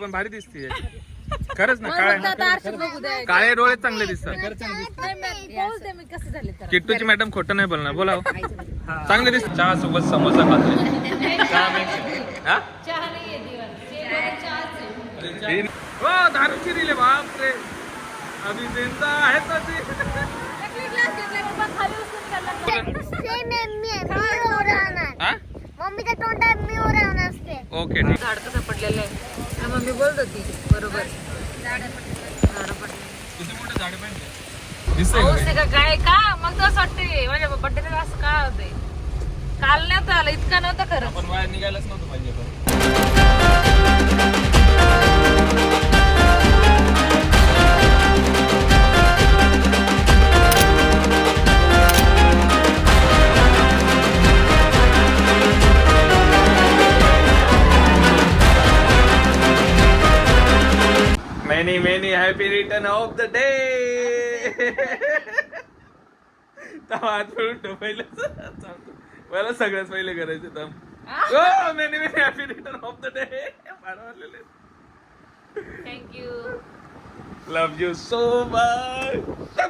पण भारी दिसते खरंच ना. काळे डोळे चांगले दिसतात. किट्टूची मॅडम खोटं नाही बोलणार. बोला चांगले दिसत. चहा सोबत समोसा खातोय. दारूची दिले बापरे. अभी जिंदा आहे मम्मीच्या तोंडात मी ओरवून असते. ओके. झाड कसं पडलेलं आहे मम्मी बोलत होती बरोबर. पाऊस आहे का काय का मग तर असं वाटते माझ्या बड्डेला असं काय होतंय. काल नव्हतं आलं इतका नव्हतं खरं. आपण बाहेर निघायलाच नव्हतं पाहिजे. Many happy return of the day. मला सगळ्यात पहिले करायचं तम. Many happy return of the day. Thank you. Love you so much.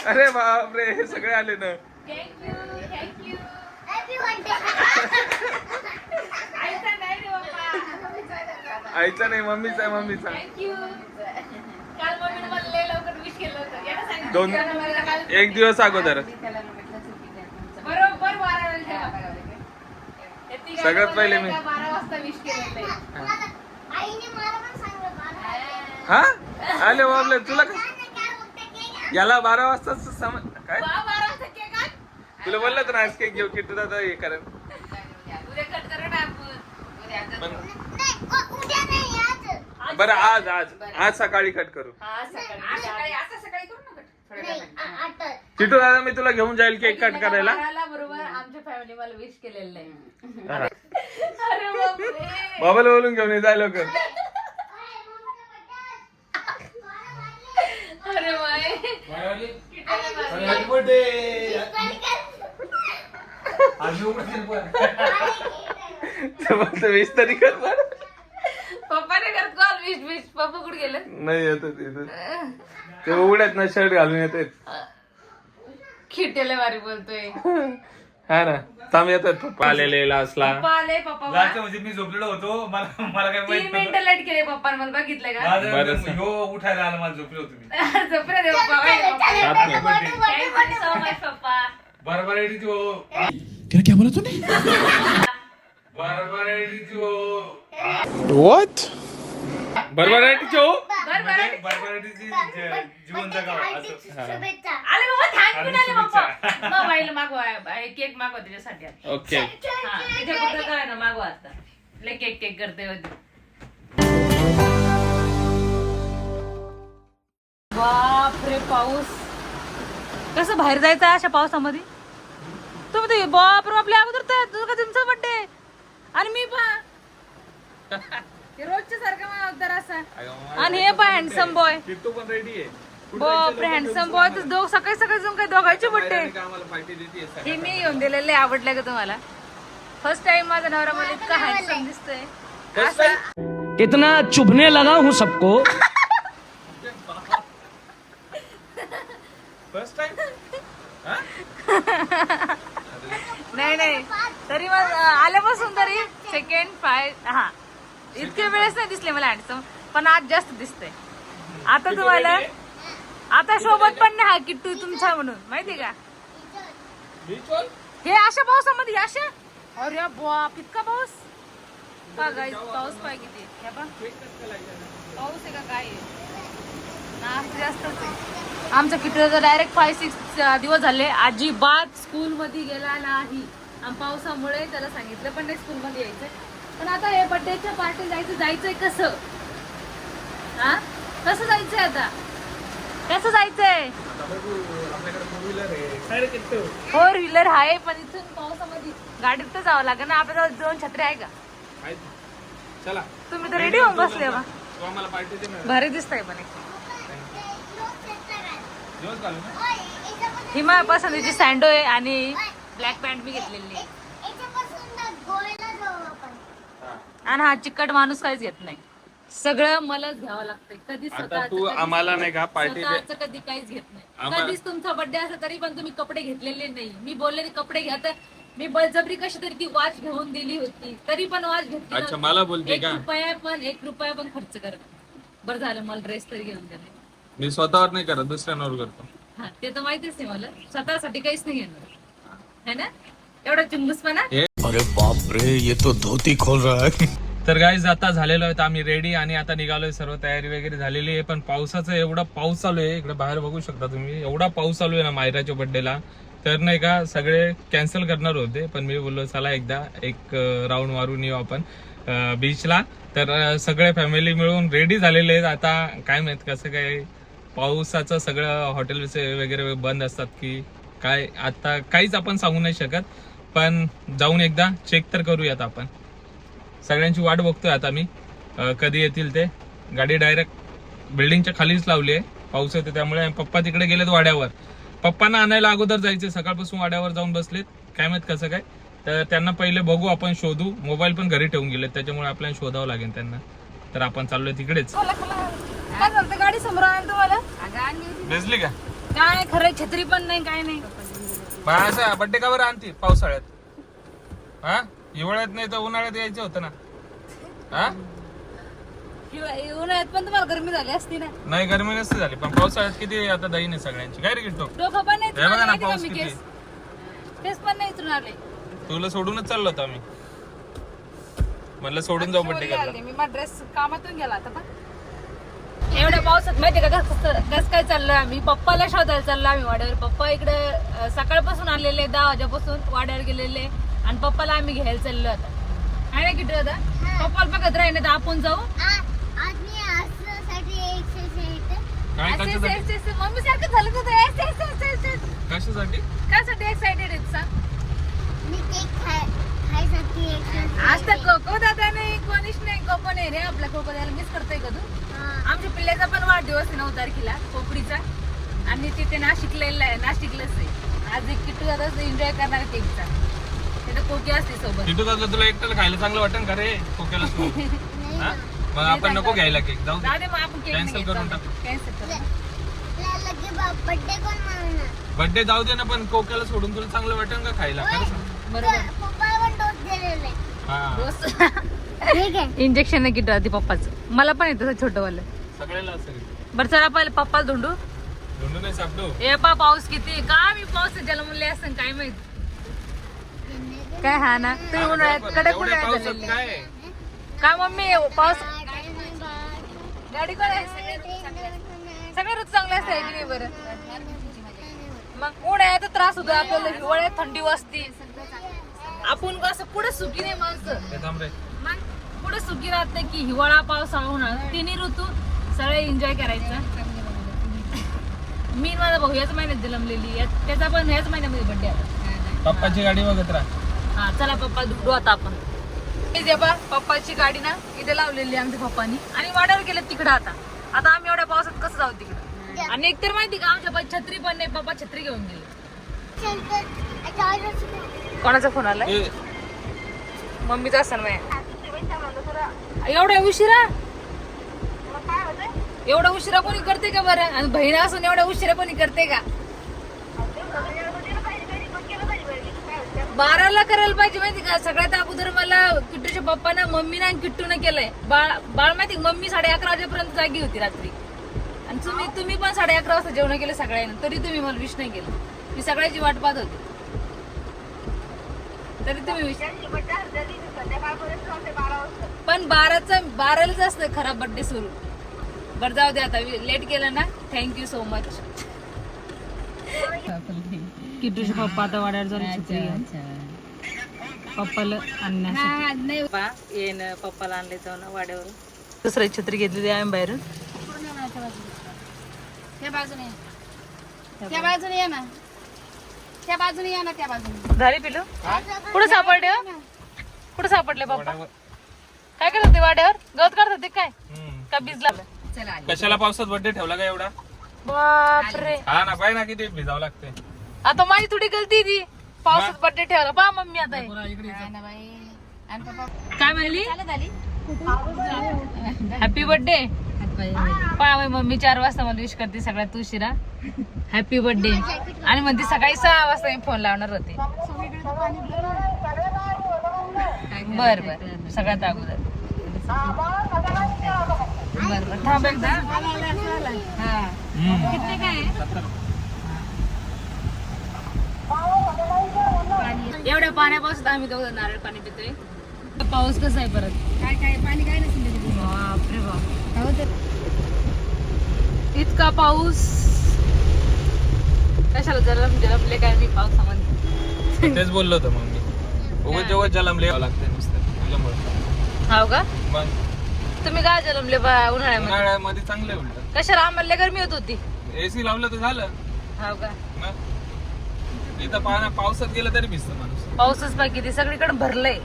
अरे बापरे हे सगळे आले ना. Thank you thank you. आईचा नाही मम्मीचा आहे. मम्मीचा. काल मम्मीने मला लय लवकर विश केलं होतं. एक दिवस अगोदर बरोबर 12 वाजता. सगळ्यात पहिले मी 12 वाजता विश केलं. आईने मला पण सांगितलं. हा आले बाबले तुला काय याला 12 वाजता काय 12 वाजता केक आण. तुला बोललं तर आज केक घेऊ किट्टू दादा हे करेन. उद्या कट करू ना आपण. उद्या नाही आज. बरं आज सकाळी कट करू. सकाळी करू ना कट. आता किट्टू दादा मी तुला घेऊन जाईल केक कट करायला. बरोबर आमच्या फॅमिली मला विश केलेलं आहे. अरे बापरे. बाबाला बोलून घेऊन जाय लवकर. अरे बाय. वीस तरी कर. पप्पाने करत कॉल विश. पप्पा कुठे गेले. नाही येत ते उघड्यात ना शर्ट घालून येतात. खिटेले वारी बोलतोय. हा ना थांब येतात पप्पा आलेले लास्टला. पप्पा आले. पप्पा म्हणजे मी झोपलेलो होतो. मला काय 3 मिनिटं लेट केले पप्पाने. मला बघितलंय का उठायला आला. मला झोपलो होतो मी. झोपले दे पप्पा. सो मच पप्पा. बरोबर आहे ती हो. क्या बोला तूने? बरोबर आहे ती हो. What? बरोबर आहे टीचो. बरोबर आहे तिची जीवन जगावं असं. शुभेच्छा. आले बाबा थँक्यू नाही पप्पा. मोबाईल मागवा. केक मागवा त्याच्यासाठी. ओके. तिच्या कुठं काय ना मागवा आता. लय केक करते होती. बापरे पाऊस. कसं बाहेर जायचं अशा पावसामध्ये. तुम्ही ते बापरे आपल्या अगोदर तर तुमचा बर्थडे आणि मी पहा रोजच्या सारखं मला अगोदर असा. आणि हे पहा हँडसम बॉय. किट्टू पण रेडी आहे. बापरे हँडसम बॉय. तर सकाळी सकाळी जाऊन काय दोघांचे बर्थडे. आम्हाला पार्टी देते. हे मी येऊन दिलेले आवडलं का तुम्हाला. फर्स्ट टाइम माझा नवरा मला इतका हँडसम दिसतोय. कितना चुभने लगा हूँ सबको. First time. नाही तरी मग आल्यापासून तरी सेकंड हा इतके वेळेस नाही दिसले मला हँडसम. पण आज जास्त दिसतंय. आता तुम्हाला आता सोबत पण नाही हा किट्टू तुमचा म्हणून माहिती का. हे अशा पावसामध्ये अशा. अरे बाप इतका पाऊस. का गाईस पाऊस पाहिजे किती. पाऊस आहे का काय जास्तच आहे. आमच्या किट्टूचा डायरेक्ट 5-6 दिवस झाले अजिबात स्कूल मध्ये गेला नाही. पावसामुळे त्याला सांगितलं पण नाही स्कूल मध्ये यायचंय. पण आता हे बर्थडेच्या पार्टी जायचंय कसं. हा कसं जायचंय आता. कसं जायचंय. 4 व्हीलर आहे पण इथून पावसामध्ये गाडीत तर जावं लागेल ना. आपल्याला 2 छत्र्या आहे का. चला तुम्ही तर रेडी होऊन बसले बा. आम्हाला पार्टी दे. भारी दिसतंय पण. दिवस घालू ना. ही माझ्या पसंतीची सँडो आहे आणि ब्लॅक पॅन्ट मी घेतलेली आहे. आणि हा चिकट माणूस काहीच घेत नाही, सगळं मलाच घ्यावं लागतंय. कधी आता स्वतःचं, तू कधी आम्हाला नाही का पार्टी स्वतःचं कधी काहीच घेत नाही. कधीच तुमचा बर्थडे असला तरी पण तुम्ही कपडे घेतलेले नाही. मी बोलले कपडे घ्या, तर मी बळजबरी कशी तरी ती वॉच घेऊन दिली होती, तरी पण वॉच घेतली. अच्छा, मला बोलते का? 1 रुपया पण खर्च करत. बरं झालं मला ड्रेस तरी घेऊन दिले. मी स्वतःवर नाही करत, दुसऱ्यांवर करतो. हा ते तर माहितीच आहे मला, स्वतःसाठी काहीच नाही घेणार है ना, एवढा चिंबूसपणा. अरे बाप रे, ये तो धोती खोल रहा है. तर गाईज आता झालेलो आहे आम्ही रेडी आणि आता निघालोय, सर्व तयारी वगैरे झालेली आहे. पण पावसाचं एवढा पाऊस चालू आहे, इकडे बाहेर बघू शकता तुम्ही, एवढा पाऊस चालू आहे ना मायराच्या बर्थडेला. तर नाही का सगळे कॅन्सल करणार होते, पण मी बोललो चला एकदा एक राऊंड मारून येऊ आपण बीचला. तर सगळे फॅमिली मिळून रेडी झालेले आहेत. आता काय माहित कसं काय, पावसाचं सगळं हॉटेल वगैरे बंद असतात की काय, आता काहीच आपण सांगू नाही शकत. पण जाऊन एकदा चेक तर करूयात आपण. सगळ्यांची वाट बघतोय आता मी, कधी येतील ते. गाडी डायरेक्ट बिल्डिंगच्या खालीच लावली आहे, पाऊस येतो त्यामुळे. पप्पा तिकडे गेलेत वाड्यावर, पप्पांना आणायला अगोदर जायचे, सकाळपासून वाड्यावर जाऊन बसलेत, काय माहित कसं काय. तर त्यांना पहिले बघू आपण, शोधू. मोबाईल पण घरी ठेवून गेलेत, त्याच्यामुळे आपल्याला शोधावं लागेल त्यांना. तर आपण चाललोय तिकडेच. काय चालतं गाडी समोर आहे तुम्हाला? भिजली का काय खरं, छत्री पण नाही काय नाही. असं बड्डे का बरं आणती पावसाळ्यात? हा, हिवाळ्यात नाही तर उन्हाळ्यात यायचं होतं ना. हा, उन्हाळ्यात पण तुम्हाला गरमी झाली असती ना. नाही गरमी नसते झाली, पण पावसाळ्यात किती आता दही नाही सगळ्यांची. काय रे गिट्टो, डोकं पण नाही हे बघा ना माहिती का पाऊस मी किती. केस पण नाही इथून आले. तुला सोडूनच चाललो होतो आम्ही, म्हणलं सोडून जाऊ बड्डे करायला. मी माझा ड्रेस कामातून गेला आता. पण एवढ्या पावसात माहितीये का कसं काय चाललं, आम्ही पप्पाला शोधायला चाललो आम्ही वाड्यावर. पप्पा इकडे सकाळपासून आलेले, 10 वाजेपासून वाड्यावर गेलेले, आणि पप्पाला आम्ही घ्यायला चाललो आता. आहे ना किती आता पप्पाला बघत राहिले तर आपण जाऊ. आज मी असण्यासाठी काय कशासाठी? मम्मी सारखं झालं कशासाठी? कायसाठी एक्साइटेड आहेत सांग. मी केक खायसाठी आज तर कोको दादा नाही, कोणीच नाही. कोको नाही रे आपल्या, कोको दादाला मिस करतोय का तू? आमच्या पिल्ल्याचा पण वाढदिवस आहे 9 तारखेला कोकणीचा, आणि तिथे नाशिकला नाशिकलाच आहे. आज एक किट्टू दादा एन्जॉय करणार केकचा, तिथे कोकी असते सोबत. किटू दादा तुला एकट्याला खायला चांगलं वाटेल का रे कोक्याला? मग आपण नको घ्यायला केक, जाऊ दे. दादा मग आपण केक कॅन्सल करून टाकू. कॅन्सल करू. बर्थडे कोण मारणार? बर्थडे जाऊ दे ना, पण कोक्याला सोडून तुला चांगलं वाटेल का खायला? खरं सांग. बरोबर. पप्पाला पण डोस दिलेले. हा, ठीक आहे. इंजेक्शन नाही किट राहते पप्पाचं, मला पण येतं छोटं वालं. सगळ्याला असेल. बरं चला पहिले पप्पाला धुंडू. धुंडू नाही सापडू. ए पाऊस किती का, मी पाऊस जन्मले असं काय माहित काय. हा ना, तुम्ही उन्हाळ्यात कडक एवढ्या उन्हाळ्यात पावसात झालेले. काय? काय मम्मी पाऊस गाडी कोण आहे? सगळे ऋतू चांगले असते की नाही बरं. मग उन्हाळ्यात त्रास होतो आपल्याला, हिवाळ्यात थंडी वाजते. आपण असं पुढे सुखी नाही माणसं, ते थांब रे. मग पुढे सुखी राहत नाही की हिवाळा पावसाळा उन्हाळा तिन्ही ऋतू सगळे एन्जॉय करायचं. मी माझा भाऊ याच महिन्यात जन्मलेली, त्याचा पण ह्याच महिन्यामध्ये बर्थडे आता. पप्पाची गाडी बघत राहा. हा चला पप्पा धुडू आता आपण. पप्पाची गाडी ना इथे लावलेली आमच्या पप्पानी, आणि वाड्यावर गेले तिकडे. आता आम्ही एवढ्या पावसात कसं जाऊ तिकडे? आणि एकतर माहिती का आमच्या छत्री पण नाही, पप्पा छत्री घेऊन गेले. कोणाचा फोन आला? मम्मीचा असं नाही. एवढा उशिरा कोणी करते का बरं? आणि बहिण असून एवढ्या उशिरा कोणी करते का? 12ला करायला पाहिजे माहिती का. सगळ्यात अगोदर मला किट्टूच्या पप्पानं, मम्मीनं आणि किट्टूनं केलंय. बाळ माहिती मम्मी 11:30 वाजेपर्यंत जागी होती रात्री, आणि तुम्ही पण 11:30 वाजता जेवण केलं सगळ्यांना, तरी तुम्ही मला विश नाही केलं. मी सगळ्याची वाट पाहत होते, तरी तुम्ही विश. पण 12लाच असतं खराब बर्थडे सुरू. बरं जाऊ दे, आता लेट केलं ना. Thank you so much. किट्टूचे पप्पा आता वाड्यावर जाऊन पप्पाला आणण्यासाठी येणं, पप्पाला आणले जाऊन वाड्यावर. दुसरी छत्री घेतली आम्ही बाहेरून. त्या बाजूने या ना, त्या बाजूने या ना, त्या बाजूने. झाली पिलू? कुठं सापडले? कुठं सापडले पप्पा? काय करत होते वाड्यावर? गवत काढत होते काय? का भिजला? कशाला पावसात बर्थडे ठेवला का एवढा? बापरे, हा ना, पाय ना किती भिजावं लागते. आता माझी थोडी गलती ती, पावसात बर्थडे ठेवला. पहा मम्मी आता हे. आणि पप्पा काय म्हणली चालत आली हॅपी बर्थडे पाय मम्मी 4 वाजता मला विश करते सगळ्यात उशिरा हॅपी बर्थडे आणि म्हणते सकाळी 6 वाजता मी फोन लावणार होते बर बर सगळ्यात अगोदर बर बर थांब एकदा हा किती काय एवढ्या पाण्यापासून आम्ही दोघं नारळ पाणी पितोय पाऊस कसा आहे परत काय काय पाणी काय नसेल बापरे बाप हो तर इतका पाऊस कशाला जलमले काय मी पावसामध्ये तेच बोललो होतो मग मी उगाच जेव्हा जलमले लागते नुसतं त्याच्यामुळे हाव का मग तुम्ही काय जलमले उन्हाळ्यामध्ये उन्हाळ्यामध्ये चांगलं उलट कशाला आम्हाला गरमी होत होती एसी लावलं तर झालं हाव का मग इथं पावसात गेलं तरी भिजतं माणूस पाऊसच बाकी किती सगळीकडे भरलंय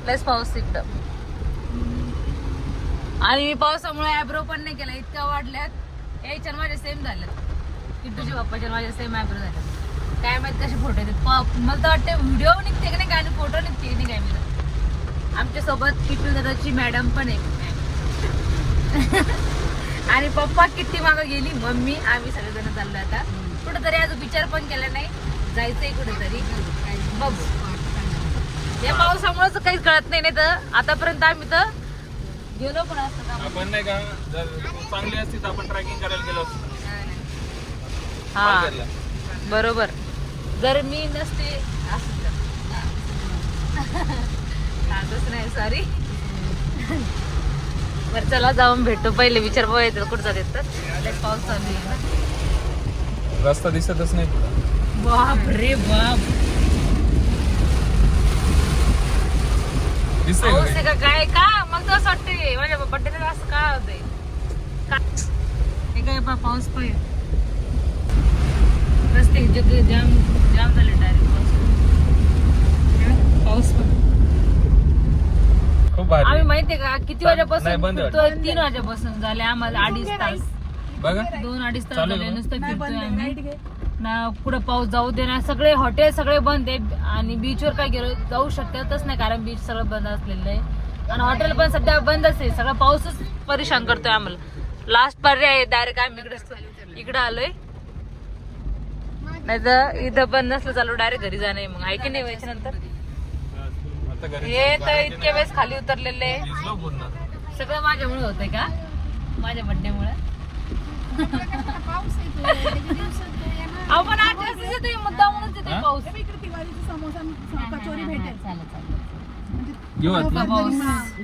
लयच पाऊस एकदम आणि मी पावसामुळे ॲब्रो पण नाही केला इतक्या वाढल्यात याच्या माझ्या सेम झाल्यात किट्टूच्या बाप्पाच्या माझ्या सेम ॲब्रो झाल्यात काय माहित कसे फोटो येतात मला तर वाटतं व्हिडिओ निघते की नाही काय फोटो निघते की नाही काय मी आमच्या सोबत किट्टू दादाची मॅडम पण आहे आणि पप्पा किट्टी मागं गेली मम्मी आम्ही सगळेजण चाललो आता कुठेतरी अजून विचार पण केला नाही जायचंय कुठेतरी बघू या पावसामुळेच काहीच कळत नाही तर आतापर्यंत आम्ही तर गेलो पण असतो आपण नाही का जर चांगली असती तर आपण ट्रॅकिंग करायला गेलो असतो हा बरोबर जर मी नसते असंच नाही सॉरी बरं चला जाऊन भेटतो पहिले विचार बघायचं कुठं जात तर पाऊस चालू आहे ना रस्ता दिसतच नाही पुढं बाप रे बाप दिसतंय पाऊस का आहे का काय का मग तर असं वाटतंय माझ्या बड्डेला असं काय होतंय हे काय पाऊस पाहिजे रस्ते जाम जाम झाले डायरेक्ट पाऊस पण खूप भारी आम्ही माहितीये का किती नाही, वाजेपासून बंद आहे फिरतोय 3 वाजेपासून झाले आम्हाला 2.5 तास बघा 2-2.5 तास चालू झाले आहे नुसतं फिरतोय आम्ही ना पुढे पाऊस जाऊ दे ना सगळे हॉटेल सगळे बंद आहे आणि बीचवर काय गेलो जाऊ शकतच नाही कारण बीच सगळं बंद असलेलं आहे आणि हॉटेल पण सध्या बंदच आहे सगळं पाऊसच परेशान करतोय आम्हाला लास्ट पर्याय डायरेक्ट आम्ही इकडे आलोय नाही तर इथं पण नसलं चालू डायरेक्ट घरी जाणे मग आहे की नाही व्हायच्या नंतर आता घरी हे तर इतक्या वेळेस खाली उतरलेले भिजलो पूर्ण सगळं माझ्यामुळे होतंय का माझ्या बर्थडे मुळे पाऊस येतो आपण 8 वाजता येतोय मुद्दा म्हणून तिथे पाऊस इकडे दिवाळीचा समोसा कचोरी भेटेल घेऊ आता. पाऊस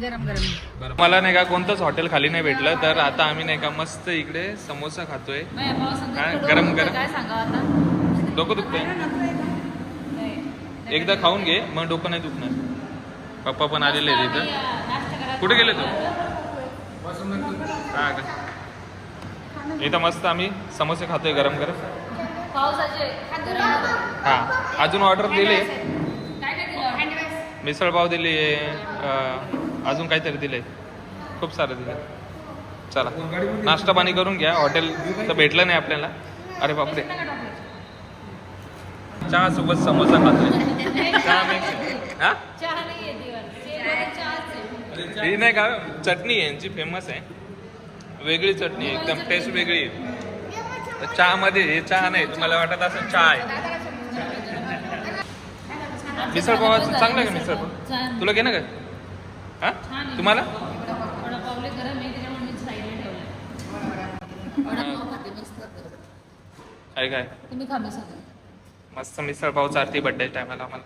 गरम गरम बरं. मला नाही का कोणतंच हॉटेल खाली नाही भेटलं तर आता आम्ही नाही का मस्त इकडे समोसा खातोय नाही, पावसात काय? थोडं गरम- होतंय, गरम. काय सांगावं आता डोकं दुखतंय नाही. एकदा खाऊन घे मग डोकं नाही दुखणार पप्पा पण आलेले आहेत आम्ही, इथं नाश्ता करायला कुठे गेले तू हा का इथं मस्त आम्ही समोसे खातोय गरम गरम पावसाचे गरम. हा अजून ऑर्डर दिले काय काय दिलं मिसळ पाव दिली अजून काहीतरी दिलंय खूप सारं दिलं चला नाश्ता पाणी करून घ्या हॉटेल तर भेटलं नाही आपल्याला अरे बापरे चहा सोबत समोसा खातोय चहा मिक्स हा चहा नाही आहे चहाच आहे ही नाही का चटणी आहे यांची फेमस आहे वेगळी चटणी आहे एकदम टेस्ट वेगळी आहे तर चहामध्ये हे चहा नाही तुम्हाला वाटत असं चहा आहे मिसळ पावाचं चांगलं आहे का मिसळ पाव तुला घे ना काय हा तुम्हाला वडापावले गरम आहे त्याच्यामुळे मी साईडला ठेवलं वडापाव खाते मस्त काय काय तुम्ही खा मिसळ मस्त मिसळ पाव चालते बड्डे टायमाला आम्हाला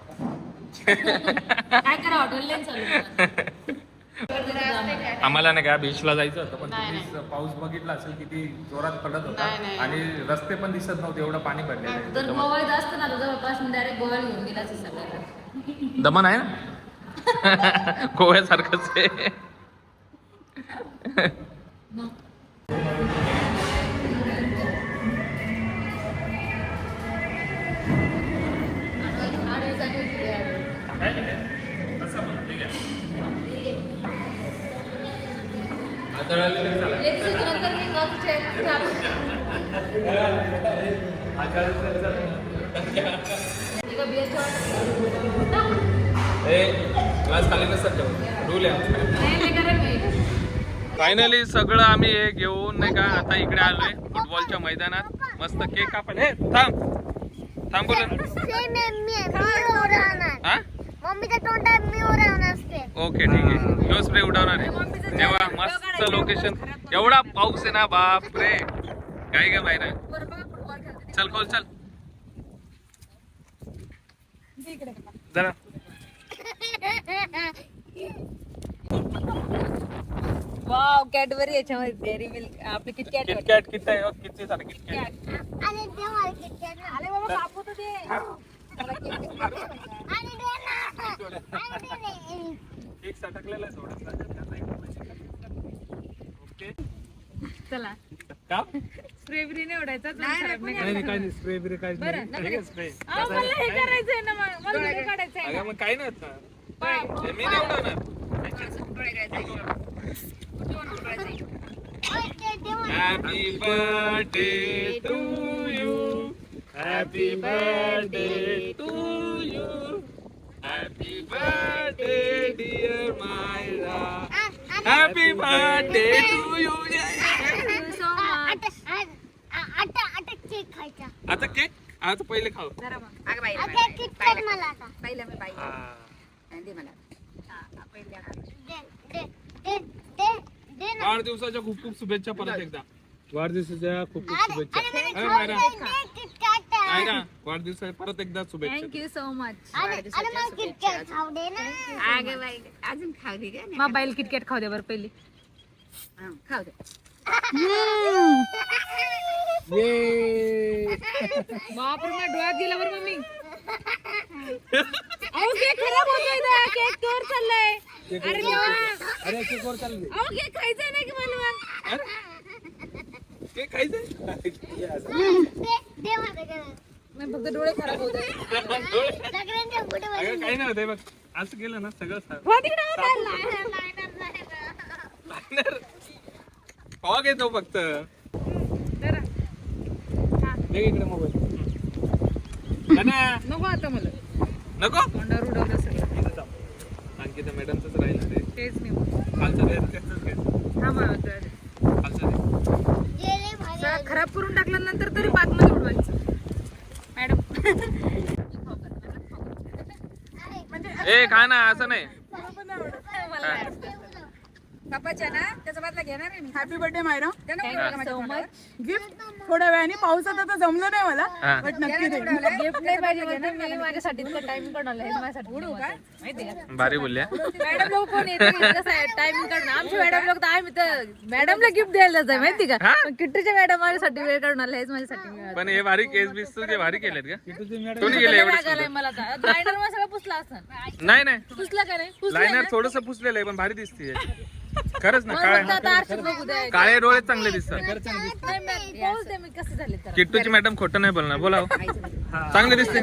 काय करा हॉटेल नाही चालू आम्हाला नाही का बीचला जायचं होतं पण तुम्ही पाऊस बघितला असेल किती जोरात पडत होता आणि रस्ते पण दिसत नव्हते एवढं पाणी भरलेलं तर गोव्यात असतं ना जवळपास मी डायरेक्ट गोव्याला घेऊन गेलाच सगळ्याला दमन आहे ना गोव्यासारखंच आहे ग्लास खाली नसतात ठेवत, रूल आहे. फायनली सगळं आम्ही हे घेऊन नाही का आता इकडे आलोय फुटबॉलच्या मैदानात. मस्त केक आपण हे थांब बोला. हा मम्मीच्या तोंडात मी उडवणार असते. ओके ठीक आहे. ह्यो स्प्रे उडवणार आहे तेव्हा मस्त लोकेशन. एवढा पाऊस आहे ना बाप रे. काय ग बाहेर चल खोल चल जरा. वाव कॅडबरी याच्यामध्ये डेअरी मिल्क आपली किटकॅट किटकॅट किती आहे किती सारे किटकॅट. आणि ते मला किटकॅट आले बाबा कापू तर दे. आणि दे ना. आणि दे ना. केक सटकलेला आहे थोडासा. ओके चला का स्प्रे ब्री नाही उडायचा. नाही काय नाही स्प्रे बिरे काय नाही स्प्रे. मला हे करायचंय ना मला व्हिडिओ काढायचा आहे. अगं मग काय नाही होत. मी नाही उडवणार. Happy birthday to you. Happy birthday to you. Happy birthday dear Myra. Happy birthday to you. आता केक खायचा. आता केक आता पहिले खाऊ. अगं बाई आता किटकॅट मला आता. पहिलं मी बाई हा. दे मला दे ना. वाढदिवसाच्या खूप खूप शुभेच्छा परत एकदा. वाढदिवसाच्या खूप खूप शुभेच्छा. अरे अरे मला मायरा खाऊ दे किटकॅट. काय ना वाढदिवसाच्या परत एकदा शुभेच्छा. Thank you so much. अरे मला किटकॅट खाऊ दे ना. अगं बाई अजून खाऊ दे का मग बाईल किटकॅट खाऊ दे बरं पहिली. खाऊ दे. बापरे माझ्या डोळ्यात गेला बरं मम्मी. अहो केक खराब होतोय ना. केक तोर चाललाय. अरे देवा. अरे केक वर चालले. अहो केक खायचा नाही की मला मग. केक खायचंय. दे मला गं. नाही फक्त डोळे खराब होत आहे. सगळ्यांच्या पुढे अगं काही नाही होतंय बघ असं केलं ना सगळं कवा घेतो फक्त. दे इकडे मोबाईल. नको आता मला नको तोंडावर उडवलं सगळं. अंकिता मॅडमच राहिलं ते तेच नाही मग. खालचं दे त्याचंच घे. थांबा खालचं दे. गेले भाई. सगळं खराब करून टाकल्यानंतर तरी बातमध्ये उडवायचं मॅडम. ए खा ना असं नाही. पप्पाच्या ना त्याचा बदला घेणार आहे मी. Happy birthday Myra. So much. Gift थोड्या वेळाने पावसात आता जमलं नाही मला हा. बट नक्की दे. गिफ्ट नाही पाहिजे म्हणून मी माझ्यासाठी टाइम काढवलं आहे. माझ्यासाठी उडू का माहिती का. भारी बोलल्या. मॅडम लोक कोण येते कसं आहे टायमिंग काढणं. आमचे मॅडम लोक तर आम्ही तर मॅडमला गिफ्ट द्यायला जाय माहिती का. पण किट्टूच्या मॅडम माझ्यासाठी वेळ काढून आले हेच माझ्यासाठी मिळालं. पण हे भारी केस बीस तुझे भारी केलेत का तुम्ही गेले एवढे राग आलाय मला तर. लायनर मग सगळं पुसला असं. नाही नाही पुसला का नाही पुसला लायनर थोडस पुसलेलं आहे पण भारी दिसते खरंच ना. फक्त आता आरशात बघू द्या. काळे डोळे चांगले दिसतात. नाही मॅम, पाऊस दे मी कसे झाले तर. किट्टूची मॅडम खोटं नाही बोलणार बोला चांगले दिसते.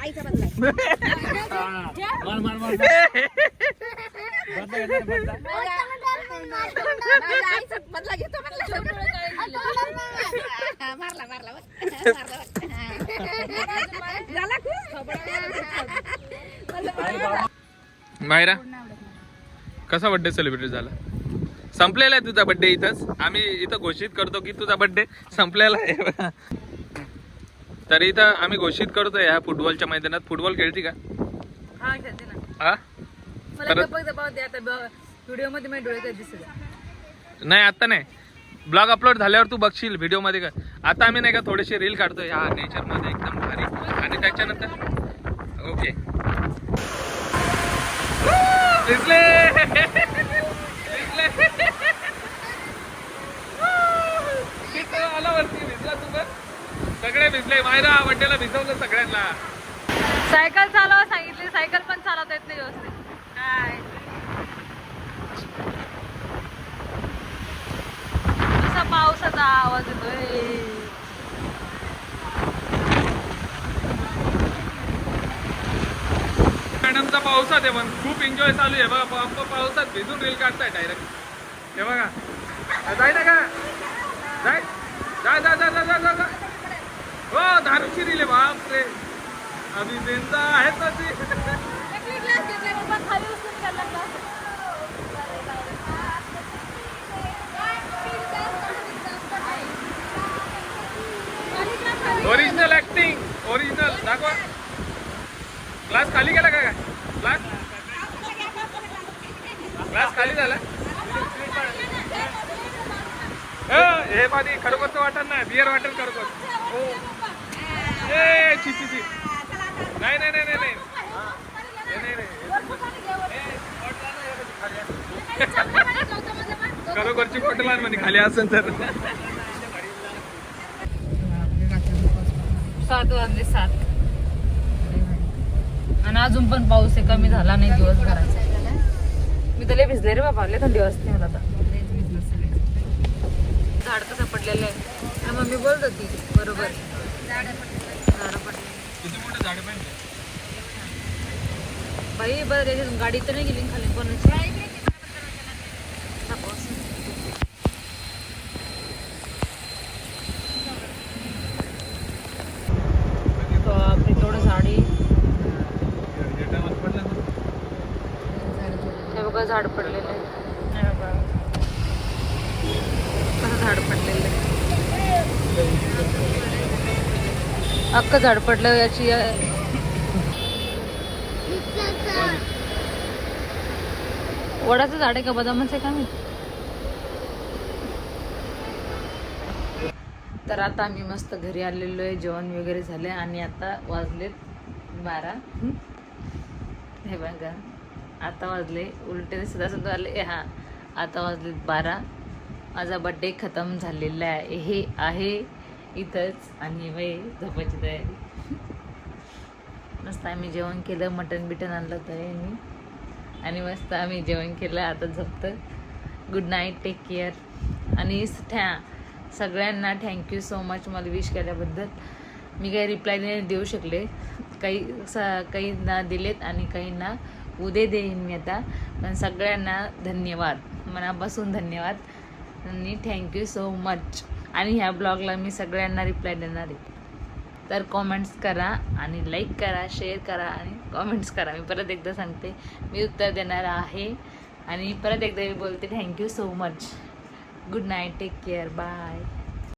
आईचा बदला आईचा बदला घेतो मारला मारला मायरा कसा बर्थडे सेलिब्रेट झाला. संपलेला आहे तुझा बर्थडे इथंच. आम्ही इथं घोषित करतो की तुझा बर्थडे संपलेला आहे. तर इथं आम्ही घोषित करतोय ह्या फुटबॉलच्या मैदानात. फुटबॉल खेळती का. हा खेळते ना. हा मला गप्पा दबाव द्या आता व्हिडिओ मध्ये माझे डोळे काय दिसत नाही आता नाही. ब्लॉग अपलोड झाल्यावर तू बघशील व्हिडिओ मध्ये का. आता आम्ही नाही का थोडेसे रील काढतोय ह्या नेचर मध्ये एकदम भारी. आणि त्याच्यानंतर ओके दिसले आला वरती भिजला तू पण. सगळे भिजले. मायरा बड्डेला भिजवलं सगळ्यांना. सायकल चालवा सांगितली सायकल पण चालवता येत नाही व्यवस्थित. काय नुसता पावसाचा आवाज येतोय. मॅडमचा पावसात आहे पण खूप एन्जॉय चालू आहे बघा. पावसात भिजून रील काढताय डायरेक्ट. हे बघा जाय ना का जाय जा जा जा जा जा जा. हो दारूची रील आहे बाप रे. अभी जिंदा है तशी. ग्लास घेतलाय बाबा खाली पाणी खरोखरचं वाटत नाही बियर वाटेल खरोखर हो ए ची ची ची नाही नाही नाही नाही नाही नाही, नाही. खरोखरची बॉटल आहे म्हणे खाली असेल तर 7 वाजले 7 आणि अजून पण पाऊस आहे कमी झाला नाही दिवसभराचा मी तर लय भिजले रे बाबा लय थंडी वाजते मला आता झाड कसं पडलेलं आहे आणि मम्मी बोलत होती बरोबर झाडं पडले किती मोठे झाडे पाहिजे बाई बरं त्याच्यातून गाडी तर नाही गेली खाली कोणाची आपली थोडं झाडी हे बघा झाड पडलेलं आहे हे बघा. कसं झाड पडलेलं आहे अख्खं झाड पडलं याची वडाचं झाड आहे का बदामाचं आहे का मी तर आता आम्ही मस्त घरी आलेलो आहे जेवण वगैरे झाले आणि आता वाजलेत 12 हे बघा आता वाजले उलटे सुद्धा सुद्धा आले हां आता वाजलेत 12 माझा बड्डे खतम झालेला आहे हे आहे इथंच आणि वय झोपायची तयारी मस्त आम्ही जेवण केलं मटण बिटन आणलं होतं यांनी आणि मस्त आम्ही जेवण केलं आता झोपतं गुड नाईट टेक केअर आणि सगळ्यांना थँक्यू सो मच मला विश केल्याबद्दल मी काही रिप्लाय नाही देऊ शकले काहींना दिलेत आणि काहींना उद्या देईन मी आता पण सगळ्यांना धन्यवाद मनापासून धन्यवाद आणि थँक्यू सो मच आणि ह्या ब्लॉगला मी सगळ्यांना रिप्लाय देणार आहे तर कॉमेंट्स करा आणि लाईक करा शेअर करा आणि कॉमेंट्स करा मी परत एकदा सांगते मी उत्तर देणार आहे आणि परत एकदा मी बोलते thank you so much good night take care bye